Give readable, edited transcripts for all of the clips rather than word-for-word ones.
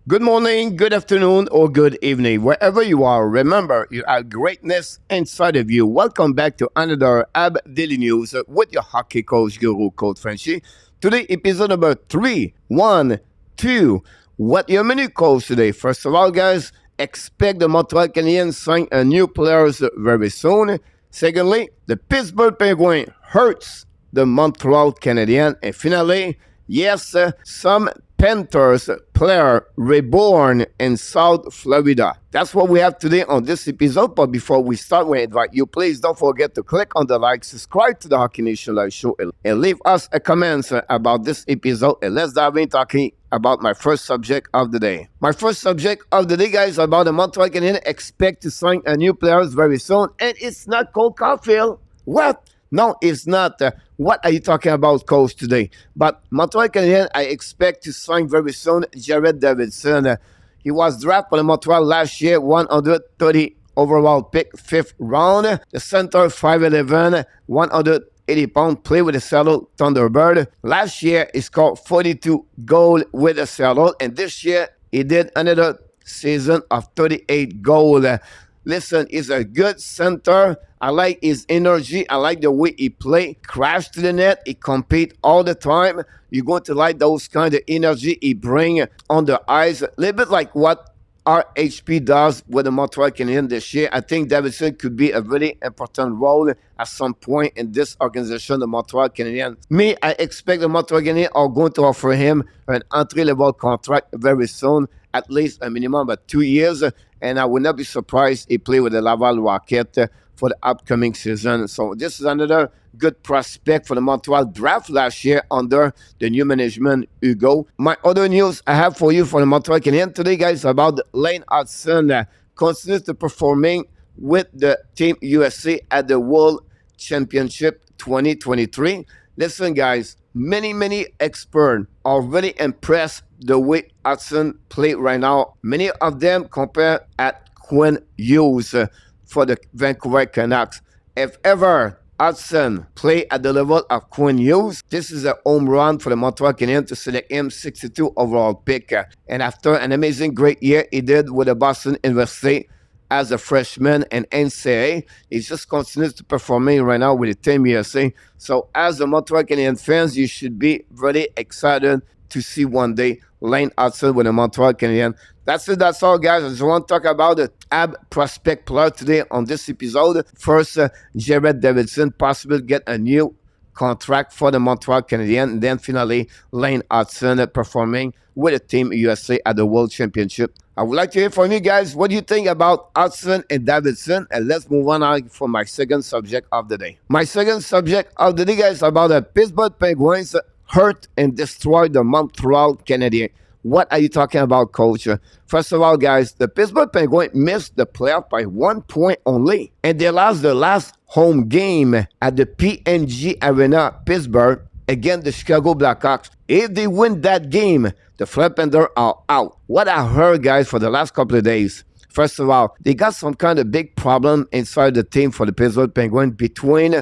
Good morning, good afternoon, or good evening. Wherever you are, remember you have greatness inside of you. Welcome back to another AB Daily News with your hockey coach, Guru, Coach Frenchy. Today, episode number 312. What your menu calls today? First of all, guys, expect the Montreal Canadiens sign a new players very soon. Secondly, the Pittsburgh Penguins hurts the Montreal Canadiens. And finally, yes, some Panthers player reborn in South Florida. That's what we have today on this episode. But before we start, we invite you, please don't forget to click on the like, subscribe to the Hockey Nation Live Show, and leave us a comment about this episode. And let's dive in talking about my first subject of the day. My first subject of the day, guys, about the Montreal Canadiens expect to sign a new players very soon. And it's not Cole Caulfield. What? No, it's not. What are you talking about, coach, today? But Montreal Canadiens, I expect to sign very soon Jared Davidson. He was drafted by Montreal last year, 130 overall pick, 5th round. The center, 5'11", 180 pounds, play with the Seattle Thunderbird. Last year, he scored 42 goals with the Seattle, and this year, he did another season of 38 goals. Listen, he's a good center. I like his energy. I like the way he play. Crash to the net. He compete all the time. You're going to like those kind of energy he bring on the ice. A little bit like what RHP does with the Montreal Canadiens this year. I think Davidson could be a really important role at some point in this organization, the Montreal Canadiens. Me, I expect the Montreal Canadiens are going to offer him an entry-level contract very soon, at least a minimum of 2 years. And I would not be surprised he play with the Laval Rocket for the upcoming season. So this is another good prospect for the Montreal draft last year under the new management, Hugo. My other news I have for you for the Montreal Canadiens today, guys, about Lane Hudson continues to performing with the Team USA at the World Championship 2023. Listen, guys, many experts are really impressed the way Hudson play right now. Many of them compare at Quinn Hughes for the Vancouver Canucks. If ever Hudson play at the level of Quinn Hughes, this is a home run for the Montreal Canadiens to select him 62 overall pick. And after an amazing great year he did with the Boston University as a freshman and NCAA, he just continues to performing right now with the Team USA. So as a Montreal Canadiens fans, you should be really excited to see one day Lane Hudson with the Montreal Canadiens. That's it. That's all, guys. I just want to talk about the AB prospect player today on this episode. First, Jared Davidson possibly get a new contract for the Montreal Canadiens. And then finally, Lane Hudson performing with the Team USA at the World Championship. I would like to hear from you guys. What do you think about Hudson and Davidson? And let's move on for my second subject of the day. My second subject of the day, guys, about the Pittsburgh Penguins hurt and destroyed the Montreal Canadiens. What are you talking about, coach? First of all, guys, the Pittsburgh Penguins missed the playoff by 1 point only. And they lost the last home game at the PNG Arena, Pittsburgh, against the Chicago Blackhawks. If they win that game, the Panthers are out. What I heard, guys, for the last couple of days, first of all, they got some kind of big problem inside the team for the Pittsburgh Penguins between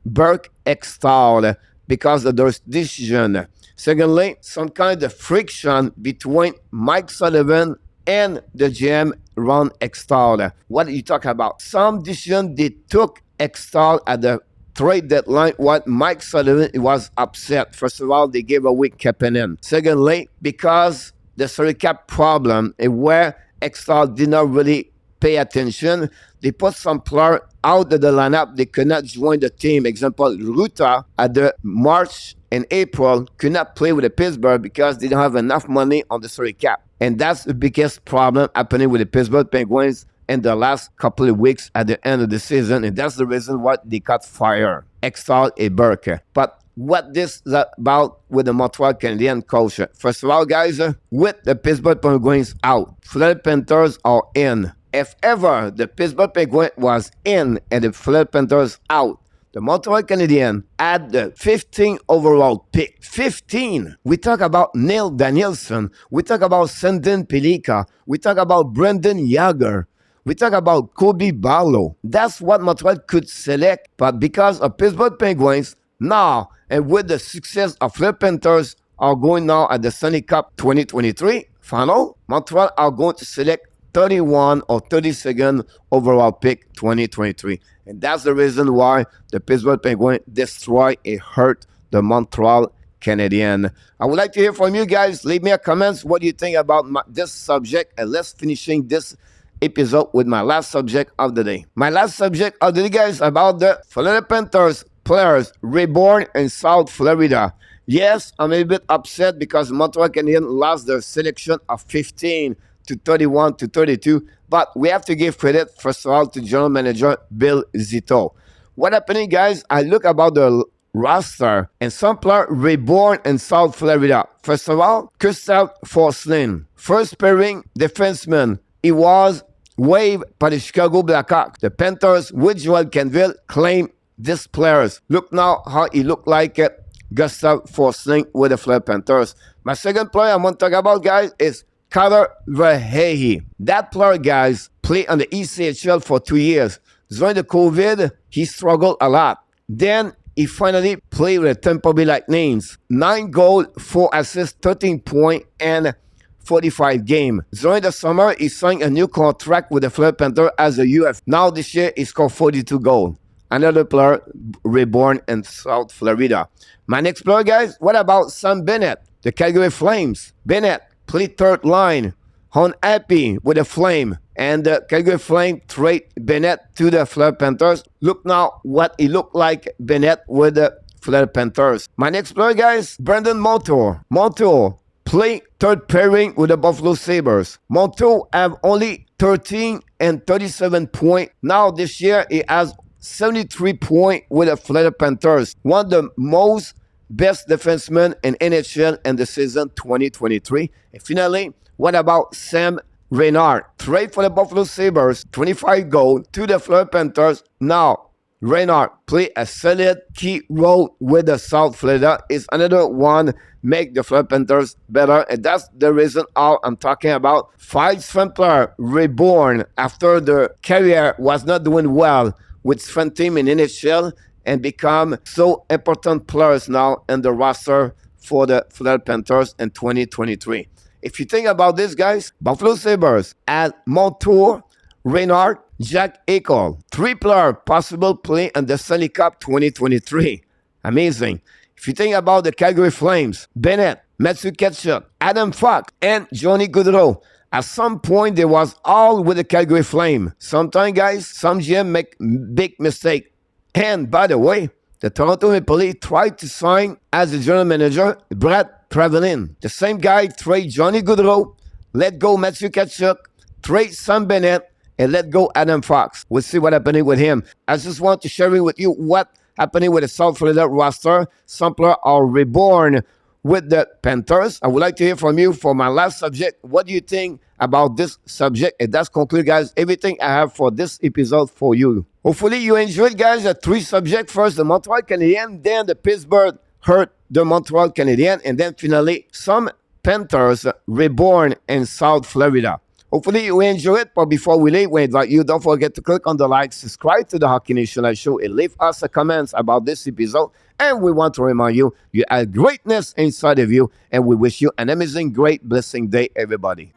Burke and Stahl because of their decision. Secondly, some kind of friction between Mike Sullivan and the GM Ron Extall. What are you talking about? Some decision they took Extall at the trade deadline, what Mike Sullivan was upset. First of all, they gave away Kapanen. Secondly, because the salary cap problem where Extall did not really pay attention, they put some player out of the lineup. They could not join the team. Example, Ruta at the March and April could not play with the Pittsburgh because they don't have enough money on the salary cap. And that's the biggest problem happening with the Pittsburgh Penguins in the last couple of weeks at the end of the season. And that's the reason why they got fired, Extall and Burke. But what this is about with the Montreal Canadiens coach. First of all, guys, with the Pittsburgh Penguins out, Florida Panthers are in. If ever the Pittsburgh Penguins was in and the Florida Panthers out, the Montreal Canadiens had the 15 overall pick. 15. We talk about Neil Danielson. We talk about Sandin Pelika. We talk about Brendan Yager. We talk about Kobe Barlow. That's what Montreal could select. But because of Pittsburgh Penguins, now, and with the success of the Panthers are going now at the Stanley Cup 2023, final, Montreal are going to select 31 or 32nd overall pick 2023. And that's the reason why the Pittsburgh Penguins destroy and hurt the Montreal Canadiens. I would like to hear from you guys. Leave me a comments. What do you think about this subject? And let's finishing this episode with my last subject of the day. My last subject of the day, guys, about the Florida Panthers players reborn in South Florida. Yes, I'm a bit upset because Montreal Canadiens lost their selection of 15 to 31 to 32, but we have to give credit, first of all, to General Manager Bill Zito. What happening, guys? I look about the roster, and some players reborn in South Florida. First of all, Gustav Forsling, first pairing defenseman. He was waived by the Chicago Blackhawks. The Panthers, with Joel Canville, claimed these players. Look now how he looked like it. Gustav Forsling with the Florida Panthers. My second player I want to talk about, guys, is Carter Verhey. That player, guys, played on the ECHL for 2 years. During the COVID, he struggled a lot. Then he finally played with the Tampa Bay Lightning. 9 goals, 4 assists, 13 points, and 45 games. During the summer, he signed a new contract with the Florida Panthers as a UF. Now this year, he scored 42 goals. Another player reborn in South Florida. My next player, guys, what about Sam Bennett, the Calgary Flames? Bennett played third line, unhappy with the Flame, and the Calgary Flame trade Bennett to the Florida Panthers. Look now what he looked like, Bennett with the Florida Panthers. My next player, guys, Brandon Montour. Montour play third pairing with the Buffalo Sabres. Montour have only 13 and 37 points. Now this year, he has 73 points with the Florida Panthers. One of the most best defensemen in NHL in the season 2023. And finally, what about Sam Reinhart? Trade for the Buffalo Sabres, 25 goals to the Florida Panthers. Now, Reinhart play a solid key role with the South Florida. Is another one make the Florida Panthers better. And that's the reason how I'm talking about 5 Sven players reborn after their career was not doing well with Sven team in NHL and become so important players now in the roster for the Florida Panthers in 2023. If you think about this, guys, Buffalo Sabres had Montour, Reinhart, Jack Eichel. 3 players possible play in the Stanley Cup 2023. Amazing. If you think about the Calgary Flames, Bennett, Matthew Tkachuk, Adam Fox, and Johnny Gaudreau. At some point, they was all with the Calgary Flame. Sometimes, guys, some GM make big mistake. And by the way, the Toronto Maple Leafs tried to sign as the general manager Brad Travelin. The same guy trade Johnny Gaudreau, let go Matthew Tkachuk, trade Sam Bennett, and let go Adam Fox. We'll see what happening with him. I just want to share with you what happening with the South Florida roster. Some players are reborn with the Panthers. I would like to hear from you for my last subject. What do you think about this subject? And that's conclude, guys, everything I have for this episode for you. Hopefully you enjoyed, guys, the 3 subjects. First, the Montreal Canadiens, then the Pittsburgh hurt the Montreal Canadiens, and then finally, some Panthers reborn in South Florida. Hopefully you enjoy it, but before we leave, we invite you, don't forget to click on the like, subscribe to the Hockey Nation Live Show, and leave us a comments about this episode. And we want to remind you, you have greatness inside of you, and we wish you an amazing, great, blessing day, everybody.